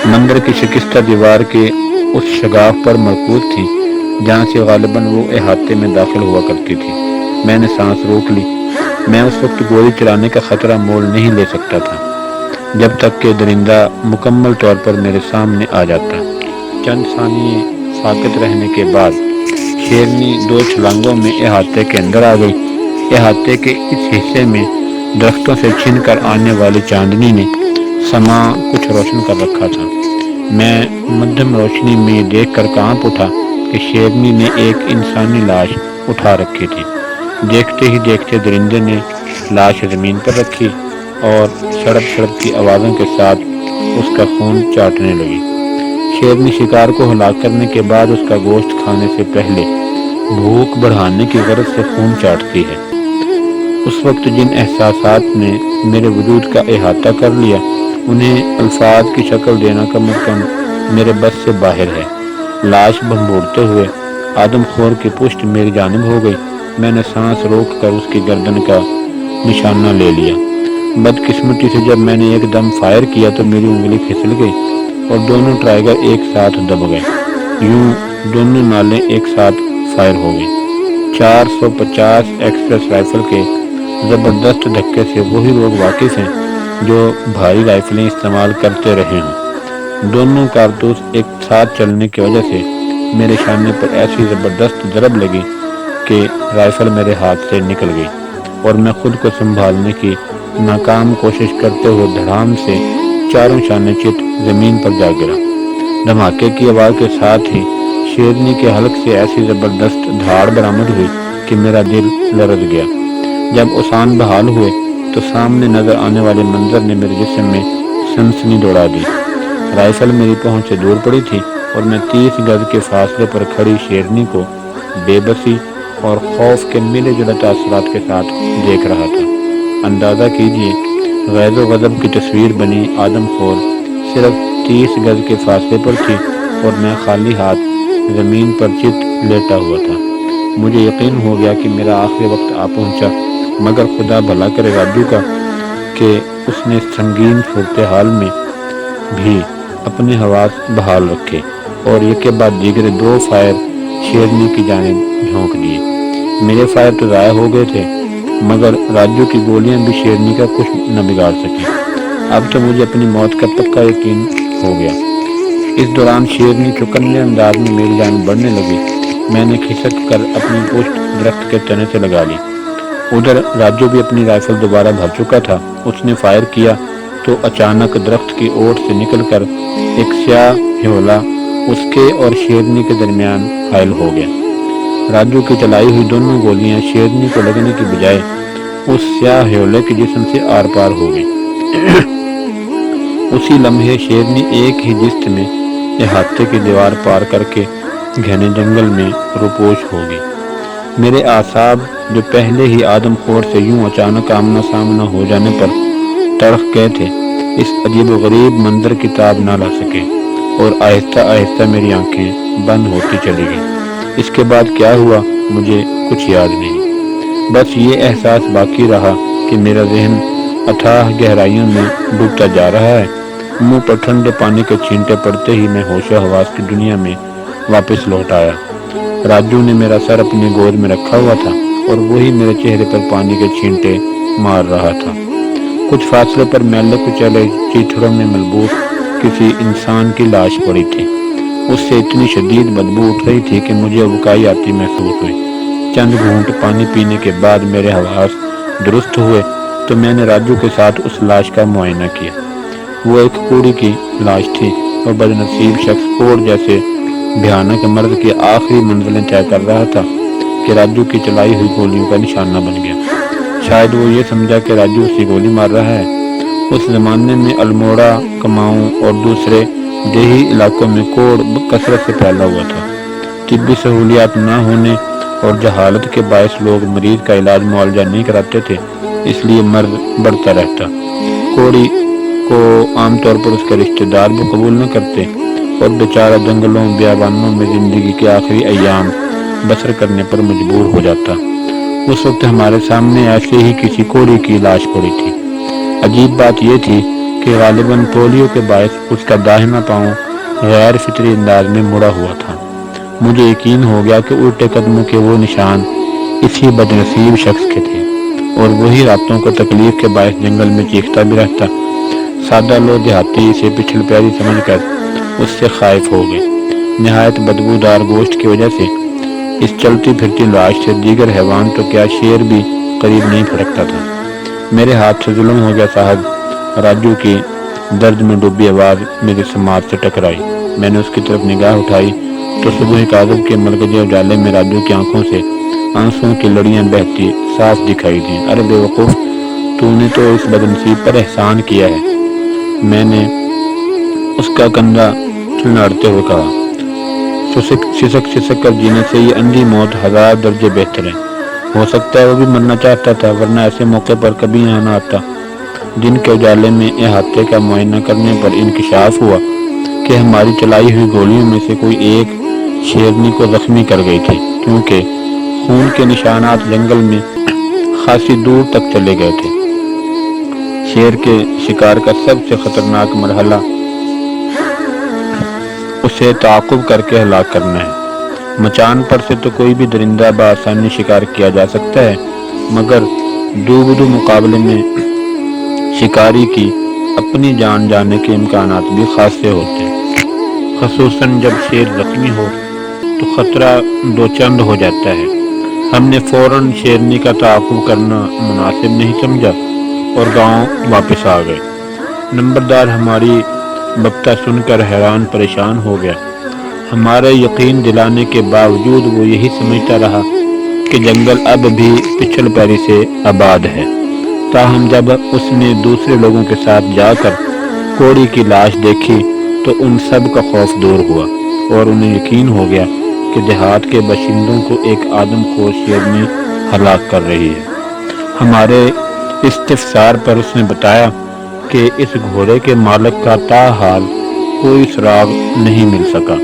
مندر کی شکستہ دیوار کے اس شگاف پر مرکوز تھی جہاں سے غالباً وہ احاطے میں داخل ہوا کرتی تھی۔ میں نے سانس روک لی۔ میں اس وقت گولی چلانے کا خطرہ مول نہیں لے سکتا تھا جب تک کہ درندہ مکمل طور پر میرے سامنے آ جاتا۔ چند ثانیے ساکت رہنے کے بعد شیرنی 2 چھلانگوں میں احاطے کے اندر آ گئی۔ احاطے کے اس حصے میں درختوں سے چھن کر آنے والی چاندنی نے سما کچھ روشن کر رکھا تھا۔ میں مدھم روشنی میں دیکھ کر کانپ اٹھا کہ شیرنی نے ایک انسانی لاش اٹھا رکھی تھی۔ دیکھتے ہی دیکھتے درندے نے لاش زمین پر رکھی اور سڑپ سڑپ کی آوازوں کے ساتھ اس کا خون چاٹنے لگی۔ شیرنی شکار کو ہلاک کرنے کے بعد اس کا گوشت کھانے سے پہلے بھوک بڑھانے کی غرض سے خون چاٹتی ہے۔ اس وقت جن احساسات نے میرے وجود کا احاطہ کر لیا انہیں الفاظ کی شکل دینا کم از کم میرے بس سے باہر ہے۔ لاش بھنبوڑتے ہوئے آدم خور کی پشت میری جانب ہو گئی۔ میں نے سانس روک کر اس کی گردن کا نشانہ لے لیا۔ بدقسمتی سے جب میں نے ایک دم فائر کیا تو میری انگلی پھسل گئی اور دونوں ٹرائگر ایک ساتھ دب گئے۔ یوں دونوں نالیں ایک ساتھ فائر ہو گئی۔ 450 ایکسپریس رائفل کے زبردست دھکے سے وہی لوگ واقف ہیں جو بھاری رائفلیں استعمال کرتے رہے ہوں۔ دونوں کارتوس ایک ساتھ چلنے کی وجہ سے میرے شانے پر ایسی زبردست ضرب لگی کہ رائفل میرے ہاتھ سے نکل گئی اور میں خود کو سنبھالنے کی ناکام کوشش کرتے ہوئے دھڑام سے چاروں شانے چت زمین پر جا گرا۔ دھماکے کی آواز کے ساتھ ہی شیرنی کے حلق سے ایسی زبردست دھاڑ برآمد ہوئی کہ میرا دل لرز گیا۔ جب اوسان بحال ہوئے تو سامنے نظر آنے والے منظر نے میرے جسم میں سنسنی دوڑا دی۔ رائفل میری پہنچ سے دور پڑی تھی اور میں 30 گز کے فاصلے پر کھڑی شیرنی کو بے بسی اور خوف کے ملے جلے تاثرات کے ساتھ دیکھ رہا تھا۔ اندازہ کیجئے غیظ و غضب کی تصویر بنی آدم خور صرف 30 گز کے فاصلے پر تھی اور میں خالی ہاتھ زمین پر چت لیٹا ہوا تھا۔ مجھے یقین ہو گیا کہ میرا آخری وقت آ پہنچا، مگر خدا بھلا کرے راجو کا کہ اس نے سنگین صورتحال میں بھی اپنے حواس بحال رکھے اور ایک کے بعد دیگر 2 فائر شیرنی کی جانب جھونک دیے۔ میرے فائر تو ضائع ہو گئے تھے مگر راجو کی گولیاں بھی شیرنی کا کچھ نہ بگاڑ سکی۔ اب تو مجھے اپنی موت کا پکا یقین ہو گیا۔ اس دوران شیرنی چوکنے انداز میں میری جان بڑھنے لگی۔ میں نے کھسک کر اپنی پشت درخت کے تنے سے لگا لی ادھر راجو بھی اپنی رائفل دوبارہ بھر چکا تھا۔ اس نے فائر کیا تو اچانک درخت کی اوٹ سے نکل کر ایک سیاہ ہیولا اس کے اور شیرنی کے درمیان حائل ہو گیا۔ راجو کی چلائی ہوئی دونوں گولیاں شیرنی کو لگنے کی بجائے اس سیاہ ہیولے کے جسم سے آر پار ہو گئی۔ اسی لمحے شیرنی ایک ہی جست میں احاطے کی دیوار پار کر کے گھنے جنگل میں روپوش ہو گئی۔ میرے اعصاب جو پہلے ہی آدم خور سے یوں اچانک آمنا سامنا ہو جانے پر تڑپ گئے تھے، اس عجیب و غریب منظر کی تاب نہ لا سکے اور آہستہ آہستہ میری آنکھیں بند ہوتی چلی گئیں۔ اس کے بعد کیا ہوا مجھے کچھ یاد نہیں، بس یہ احساس باقی رہا کہ میرا ذہن اتھاہ گہرائیوں میں ڈوبتا جا رہا ہے۔ منہ پر ٹھنڈے پانی کے چھینٹے پڑتے ہی میں ہوش و حواس کی دنیا میں واپس لوٹ آیا۔ راجو نے میرا سر اپنی گود میں رکھا ہوا تھا اور وہی میرے چہرے پر پانی کے چھینٹے مار رہا تھا۔ کچھ فاصلے پر میلے کچیلے چیتھڑوں میں ملبوس کسی انسان کی لاش پڑی تھی۔ اس سے اتنی شدید بدبو اٹھ رہی تھی کہ مجھے ابکائی آتی محسوس ہوئی۔ چند گھونٹ پانی پینے کے بعد میرے حواس درست ہوئے تو میں نے راجو کے ساتھ اس لاش کا معائنہ کیا۔ وہ ایک کوڑی کی لاش تھی اور بدنصیب شخص کوڑ جیسے بھیانک مرض کی آخری منزلیں طے کر رہا تھا کہ راجو کی چلائی ہوئی گولیوں کا نشانہ بن گیا۔ شاید وہ یہ سمجھا کہ راجو اسی گولی مار رہا ہے۔ اس زمانے میں الموڑا، کماؤں اور دوسرے دیہی علاقوں میں کوڑ کثرت سے پھیلا ہوا تھا۔ طبی سہولیات نہ ہونے اور جہالت کے باعث لوگ مریض کا علاج معالجہ نہیں کراتے تھے، اس لیے مرض بڑھتا رہتا۔ کوڑی کو عام طور پر اس کے رشتہ دار بھی قبول نہ کرتے اور بیچارہ جنگلوں بیابانوں میں زندگی کے آخری ایام بسر کرنے پر مجبور ہو جاتا۔ اس وقت ہمارے سامنے ایسے ہی کسی کوڑی کی لاش پڑی تھی۔ عجیب بات یہ تھی کہ غالباً پولیو کے باعث اس کا داہنا پاؤں غیر فطری انداز میں مڑا ہوا تھا۔ مجھے یقین ہو گیا کہ الٹے قدموں کے وہ نشان اسی بدنصیب شخص کے تھے اور وہی راتوں کو تکلیف کے باعث جنگل میں چیختا بھی رہتا۔ سادہ لوگ دیہاتی اسے پچھل پیری سمجھ کر اس سے خائف ہو گئے۔ نہایت بدبودار گوشت کی وجہ سے اس چلتی پھرتی لاش سے دیگر حیوان تو کیا شیر بھی قریب نہیں پھٹکتا تھا۔ میرے ہاتھ سے ظلم ہو گیا صاحب، راجو کی درد میں ڈوبی آواز میری سماعت سے ٹکرائی۔ میں نے اس کی طرف نگاہ اٹھائی تو صبح کاذب کے ملگجے اجالے میں راجو کی آنکھوں سے آنسوں کی لڑیاں بہتی صاف دکھائی دیں۔ ارے بے وقوف، تو نے تو اس بدنصیب پر احسان کیا ہے، میں نے اس کا کندھا چلناڑتے ہوئے کہا۔ سسک کر جینے سے یہ اندھی موت ہزار درجے بہتر ہے۔ ہو سکتا ہے وہ بھی مرنا چاہتا تھا، ورنہ ایسے موقع پر کبھی یہاں نہ آتا۔ دن کے اجالے میں احاطے کا معائنہ کرنے پر انکشاف ہوا کہ ہماری چلائی ہوئی گولیوں میں سے کوئی ایک شیرنی کو زخمی کر گئی تھی، کیونکہ خون کے نشانات جنگل میں خاصی دور تک چلے گئے تھے۔ شیر کے شکار کا سب سے خطرناک مرحلہ اسے تعاقب کر کے ہلاک کرنا ہے۔ مچان پر سے تو کوئی بھی درندہ بآسانی شکار کیا جا سکتا ہے، مگر دو بدو مقابلے میں شکاری کی اپنی جان جانے کے امکانات بھی خاصے ہوتے ہیں۔ خصوصاً جب شیر زخمی ہو تو خطرہ دو چند ہو جاتا ہے۔ ہم نے فوراً شیرنی کا تعاقب کرنا مناسب نہیں سمجھا اور گاؤں واپس آ گئے۔ نمبردار ہماری بکتا سن کر حیران پریشان ہو گیا۔ ہمارے یقین دلانے کے باوجود وہ یہی سمجھتا رہا کہ جنگل اب بھی پچھل پیری سے آباد ہے۔ تاہم جب اس نے دوسرے لوگوں کے ساتھ جا کر کوڑی کی لاش دیکھی تو ان سب کا خوف دور ہوا اور انہیں یقین ہو گیا کہ دیہات کے باشندوں کو ایک آدم خور شیرنی ہلاک کر رہی ہے۔ ہمارے استفسار پر اس نے بتایا کہ اس گھوڑے کے مالک کا تاحال کوئی سراغ نہیں مل سکا۔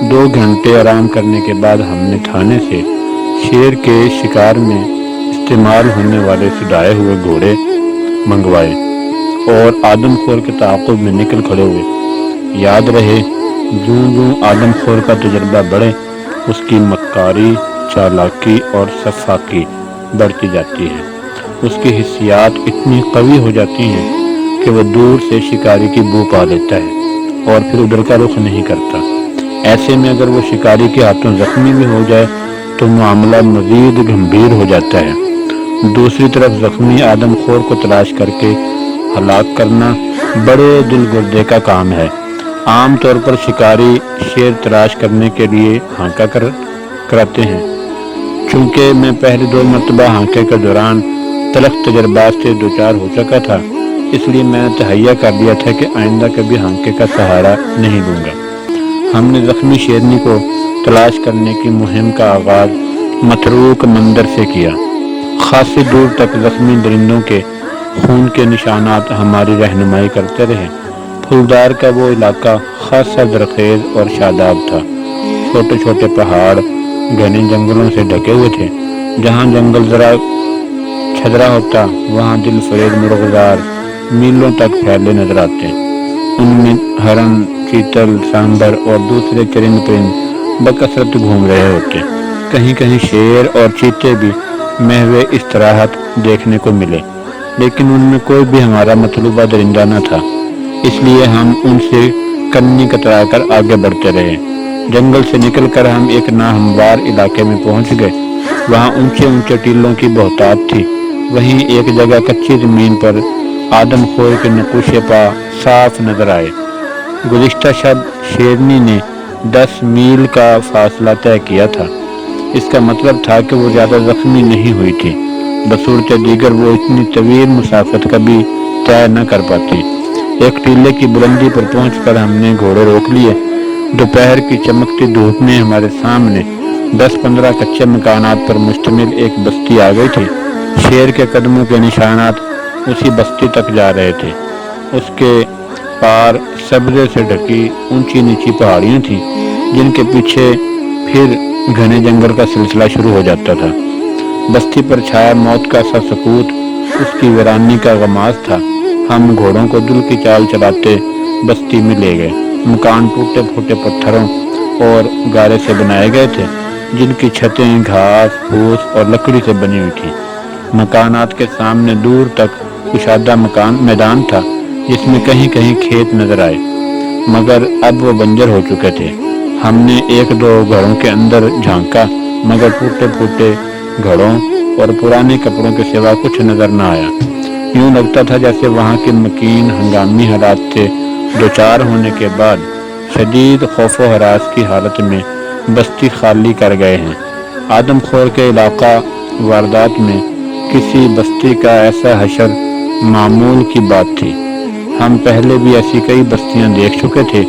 2 گھنٹے آرام کرنے کے بعد ہم نے تھانے سے شیر کے شکار میں استعمال ہونے والے سدائے ہوئے گھوڑے منگوائے اور آدم خور کے تعاقب میں نکل کھڑے ہوئے۔ یاد رہے، جوں آدم خور کا تجربہ بڑھے، اس کی مکاری، چالاکی اور صفاقی بڑھتی جاتی ہے۔ اس کی حسیات اتنی قوی ہو جاتی ہیں کہ وہ دور سے شکاری کی بو پا لیتا ہے اور پھر ادھر کا رخ نہیں کرتا۔ ایسے میں اگر وہ شکاری کے ہاتھوں زخمی بھی ہو جائے تو معاملہ مزید گمبھیر ہو جاتا ہے۔ دوسری طرف زخمی آدم خور کو تلاش کر کے ہلاک کرنا بڑے دل گردے کا کام ہے۔ عام طور پر شکاری شیر تلاش کرنے کے لیے ہانکا کراتے ہیں۔ چونکہ میں پہلے 2 مرتبہ ہانکے کے دوران تلخ تجربات سے دوچار ہو چکا تھا، اس لیے میں نے تہیہ کر لیا تھا کہ آئندہ کبھی ہانکے کا سہارا نہیں لوں گا۔ ہم نے زخمی شیرنی کو تلاش کرنے کی مہم کا آغاز متروک مندر سے کیا۔ خاصی دور تک زخمی درندوں کے خون کے نشانات ہماری رہنمائی کرتے رہے۔ پھولدار کا وہ علاقہ خاصا زرخیز اور شاداب تھا۔ چھوٹے چھوٹے پہاڑ گھنے جنگلوں سے ڈھکے ہوئے تھے۔ جہاں جنگل ذرا چھدرا ہوتا وہاں دل فریب مرغزار میلوں تک پھیلے نظر آتے۔ ان میں ہرن، چیتل، سانبر اور دوسرے چرند پرند بکثرت گھوم رہے ہوتے۔ کہیں کہیں شیر اور چیتے بھی محو استراحت دیکھنے کو ملے، لیکن ان میں کوئی بھی ہمارا مطلوبہ درندہ نہ تھا، اس لیے ہم ان سے کنی کترا کر آگے بڑھتے رہے۔ جنگل سے نکل کر ہم ایک ناہموار علاقے میں پہنچ گئے۔ وہاں اونچے اونچے ٹیلوں کی بہتات تھی۔ وہیں ایک جگہ کچی زمین پر آدم خور کے نقوش پا صاف نظر آئے۔ گزشتہ شب شیرنی نے 10 میل کا فاصلہ طے کیا تھا۔ اس کا مطلب تھا کہ وہ زیادہ زخمی نہیں ہوئی تھی، بصورت دیگر وہ اتنی طویل مسافت کبھی طے نہ کر پاتی۔ ایک ٹیلے کی بلندی پر پہنچ کر ہم نے گھوڑے روک لیے۔ دوپہر کی چمکتی دھوپ میں ہمارے سامنے 10-15 کچے مکانات پر مشتمل ایک بستی آ گئی تھی۔ شیر کے قدموں کے نشانات اسی بستی تک جا رہے تھے۔ اس کے پار سبزے سے ڈھکی اونچی نیچی پہاڑیاں تھیں، جن کے پیچھے پھر گھنے جنگل کا سلسلہ شروع ہو جاتا تھا۔ بستی پر چھایا موت کا سا سکوت اس کی ویرانی کا غماز تھا۔ ہم گھوڑوں کو دل کی چال چلاتے بستی میں لے گئے۔ مکان ٹوٹے پھوٹے پتھروں اور گارے سے بنائے گئے تھے، جن کی چھتیں گھاس پھوس اور لکڑی سے بنی ہوئی تھی۔ مکانات کے سامنے دور تک کشادہ میدان تھا، جس میں کہیں کہیں کھیت نظر آئے، مگر اب وہ بنجر ہو چکے تھے۔ ہم نے 1-2 گھروں کے اندر جھانکا، مگر ٹوٹے پھوٹے گھروں اور پرانے کپڑوں کے سوا کچھ نظر نہ آیا۔ یوں لگتا تھا جیسے وہاں کے مکین ہنگامی حالات سے دوچار ہونے کے بعد شدید خوف و ہراس کی حالت میں بستی خالی کر گئے ہیں۔ آدم خور کے علاقہ واردات میں کسی بستی کا ایسا حشر معمول کی بات تھی۔ ہم پہلے بھی ایسی کئی بستیاں دیکھ چکے تھے،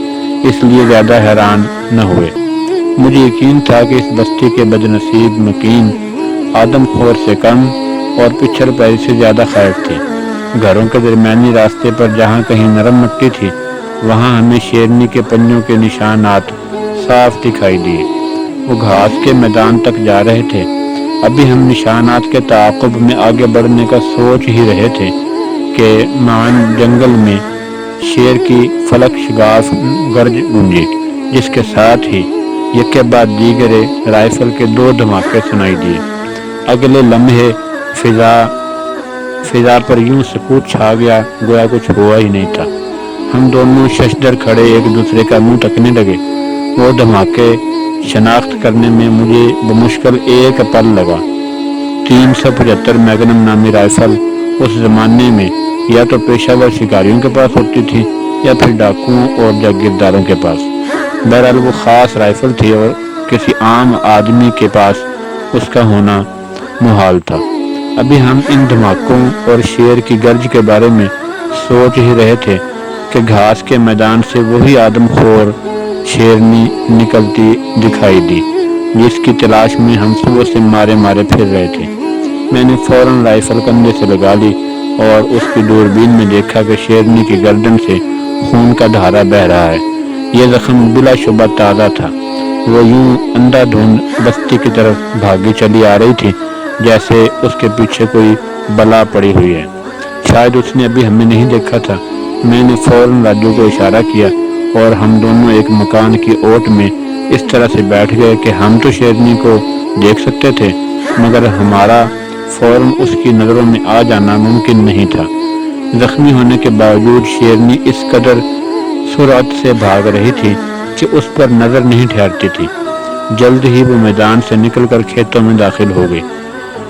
اس لیے زیادہ حیران نہ ہوئے۔ مجھے یقین تھا کہ اس بستی کے بدنصیب مکین آدم خور سے کم اور پچھڑ پیری سے زیادہ خائف تھے۔ گھروں کے درمیانی راستے پر جہاں کہیں نرم مٹی تھی، وہاں ہمیں شیرنی کے پنجوں کے نشانات صاف دکھائی دیے۔ وہ گھاس کے میدان تک جا رہے تھے۔ ابھی ہم نشانات کے تعاقب میں آگے بڑھنے کا سوچ ہی رہے تھے کہ معاً جنگل میں شیر کی فلک شگاف گرج گونجی، جس کے ساتھ ہی یکے بعد دیگرے رائفل کے 2 دھماکے سنائی دیے۔ اگلے لمحے فضا پر یوں سکوت چھا گیا گویا کچھ ہوا ہی نہیں تھا۔ ہم دونوں ششدر کھڑے ایک دوسرے کا منہ تکنے لگے۔ وہ دھماکے شناخت کرنے میں مجھے بمشکل 1 پل لگا۔ 375 میگنم نامی رائفل اس زمانے میں یا تو پیشہ ور شکاریوں کے پاس ہوتی تھی یا پھر ڈاکوؤں اور جاگیرداروں کے پاس۔ بہرحال وہ خاص رائفل تھی اور کسی عام آدمی کے پاس اس کا ہونا محال تھا۔ ابھی ہم ان دھماکوں اور شیر کی گرج کے بارے میں سوچ ہی رہے تھے کہ گھاس کے میدان سے وہی آدم خور شیرنی نکلتی دکھائی دی، جس کی تلاش میں ہم صبح سے مارے پھر رہے تھے۔ میں نے فوراً رائفل کندھے سے لگا لی اور اس کی دوربین میں دیکھا کہ شیرنی کی گردن سے خون کا دھارا بہہ رہا ہے۔ یہ زخم بلا شبہ تازہ تھا۔ وہ یوں اندھا دھند بستی کی طرف بھاگی چلی آ رہی تھی جیسے اس کے پیچھے کوئی بلا پڑی ہوئی ہے۔ شاید اس نے ابھی ہمیں نہیں دیکھا تھا۔ میں نے فوراً راجو کو اشارہ کیا اور ہم دونوں ایک مکان کی اوٹ میں اس طرح سے بیٹھ گئے کہ ہم تو شیرنی کو دیکھ سکتے تھے، مگر ہمارا فوراً اس کی نظروں میں آ جانا ممکن نہیں تھا۔ زخمی ہونے کے باوجود شیرنی اس قدر سرعت سے بھاگ رہی تھی کہ اس پر نظر نہیں ٹھہرتی تھی۔ جلد ہی وہ میدان سے نکل کر کھیتوں میں داخل ہو گئی۔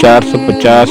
450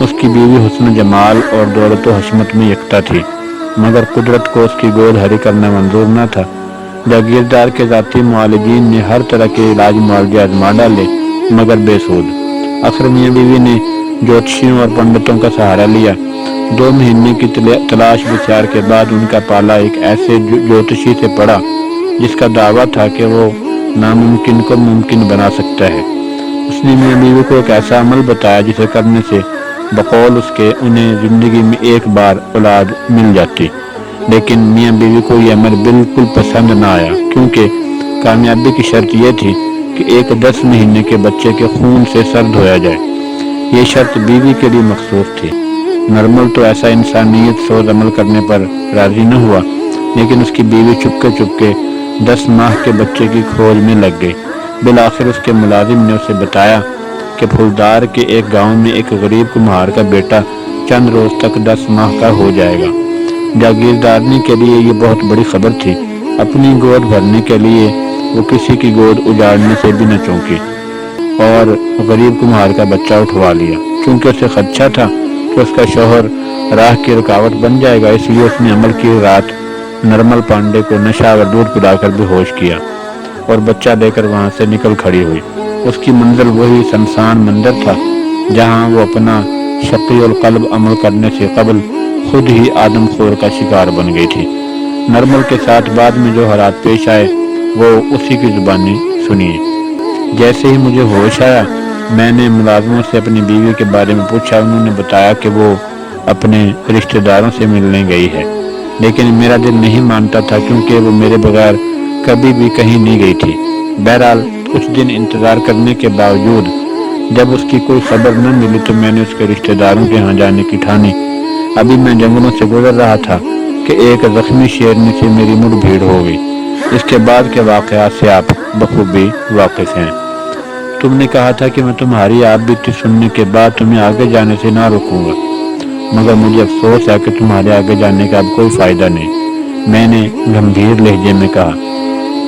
اس کی بیوی حسن جمال اور دولت و حشمت میں یکتا تھی، مگر قدرت کو اس کی گود ہری کرنا منظور نہ تھا۔ جاگیردار کے ذاتی معالجین نے ہر طرح کے علاج معالجے آزما ڈالے، مگر بے سود۔ آخر میاں بیوی نے جوتشیوں اور پنڈتوں کا سہارا لیا۔ 2 مہینے کی تلاش بچار کے بعد ان کا پالا ایک ایسے جوتشی سے پڑا جس کا دعویٰ تھا کہ وہ ناممکن کو ممکن بنا سکتا ہے۔ اس نے میاں بیوی کو ایک ایسا عمل بتایا جسے کرنے سے بقول اس کے انہیں زندگی میں ایک بار اولاد مل جاتی، لیکن میاں بیوی کو یہ عمل بالکل پسند نہ آیا، کیونکہ کامیابی کی شرط یہ تھی کہ ایک 10 مہینے کے بچے کے خون سے سر دھویا جائے۔ یہ شرط بیوی کے لیے مخصوص تھی۔ نرمل تو ایسا انسانیت سوز عمل کرنے پر راضی نہ ہوا، لیکن اس کی بیوی چپکے 10 ماہ کے بچے کی کھوج میں لگ گئی۔ بالآخر اس کے ملازم نے اسے بتایا کہ پھلدار کے ایک گاؤں میں ایک غریب کمہار کا بیٹا چند روز تک 10 ماہ کا ہو جائے گا۔ جاگیردارنی کے لیے یہ بہت بڑی خبر تھی۔ اپنی گود بھرنے کے لیے وہ کسی کی گود اجاڑنے سے بھی نہ چونکی اور غریب کمہار کا بچہ اٹھوا لیا۔ چونکہ اسے خدشہ تھا کہ اس کا شوہر راہ کی رکاوٹ بن جائے گا، اس لیے اس نے عمل کی رات نرمل پانڈے کو نشہ و دودھ پلا کر بے ہوش کیا اور بچہ لے کر وہاں سے نکل کھڑی ہوئی۔ اس کی منزل وہی سنسان مندر تھا جہاں وہ اپنا شقی القلب عمل کرنے سے قبل خود ہی آدم خور کا شکار بن گئی تھی۔ نرمل کے ساتھ بعد میں جو حالات پیش آئے وہ اسی کی زبانی سنیے۔ جیسے ہی مجھے ہوش آیا میں نے ملازموں سے اپنی بیوی کے بارے میں پوچھا۔ انہوں نے بتایا کہ وہ اپنے رشتہ داروں سے ملنے گئی ہے، لیکن میرا دل نہیں مانتا تھا کیونکہ وہ میرے بغیر کبھی بھی کہیں نہیں گئی تھی۔ بہرحال کچھ دن انتظار کرنے کے باوجود جب اس کی کوئی خبر نہ ملی تو میں نے اس کے رشتہ داروں کے ہاں جانے کی ٹھانی۔ ابھی میں جنگلوں سے گزر رہا تھا کہ ایک زخمی شیرنی سے میری مڑ بھیڑ ہو گئی۔ اس کے بعد کے واقعات سے آپ بخوبی واقف ہیں۔ تم نے کہا تھا کہ میں تمہاری آپ بیتی سننے کے بعد تمہیں آگے جانے سے نہ روکوں گا، مگر مجھے افسوس ہے کہ تمہارے آگے جانے کا اب کوئی فائدہ نہیں، میں نے گمبھیر لہجے میں کہا۔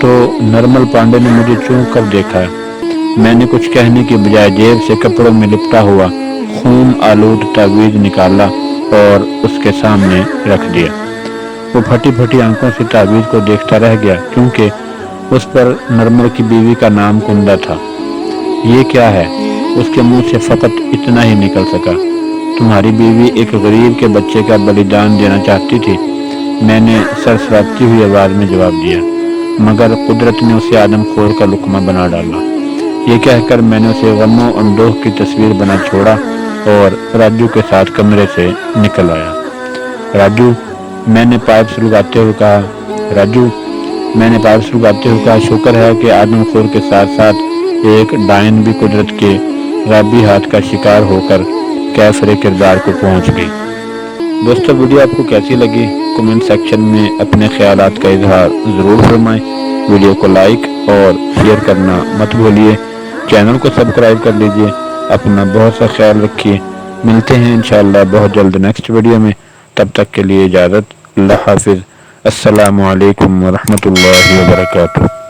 تو نرمل پانڈے نے مجھے چونک کر دیکھا۔ میں نے کچھ کہنے کی بجائے جیب سے کپڑوں میں لپٹا ہوا خون آلود تعویذ نکالا اور اس کے سامنے رکھ دیا۔ وہ پھٹی آنکھوں سے تعویذ کو دیکھتا رہ گیا کیونکہ اس پر نرمل کی بیوی کا نام کندہ تھا۔ یہ کیا ہے؟ اس کے منہ سے فقط اتنا ہی نکل سکا، تمہاری بیوی ایک غریب کے بچے کا بلیدان دینا چاہتی تھی۔ میں نے سرسراتی ہوئی آواز میں جواب دیا، مگر قدرت نے اسے آدم خور کا لقمہ بنا ڈالا۔ یہ کہہ کر میں نے اسے غم و اندوہ کی تصویر بنا چھوڑا اور راجو کے ساتھ کمرے سے نکل آیا۔ راجو، میں نے پائپ سلگاتے ہوئے کہا، شکر ہے کہ آدم خور کے ساتھ ساتھ ایک ڈائن بھی قدرت کے غابی ہاتھ کا شکار ہو کر کیفر کردار کو پہنچ گئی۔ دوستو، ویڈیو آپ کو کیسی لگی؟ کمنٹ سیکشن میں اپنے خیالات کا اظہار ضرور فرمائیں۔ ویڈیو کو لائک اور شیئر کرنا مت بھولیے۔ چینل کو سبسکرائب کر لیجئے۔ اپنا بہت سا خیال رکھیے۔ ملتے ہیں انشاءاللہ بہت جلد نیکسٹ ویڈیو میں۔ تب تک کے لیے اجازت۔ اللہ حافظ۔ السلام علیکم ورحمۃ اللہ وبرکاتہ۔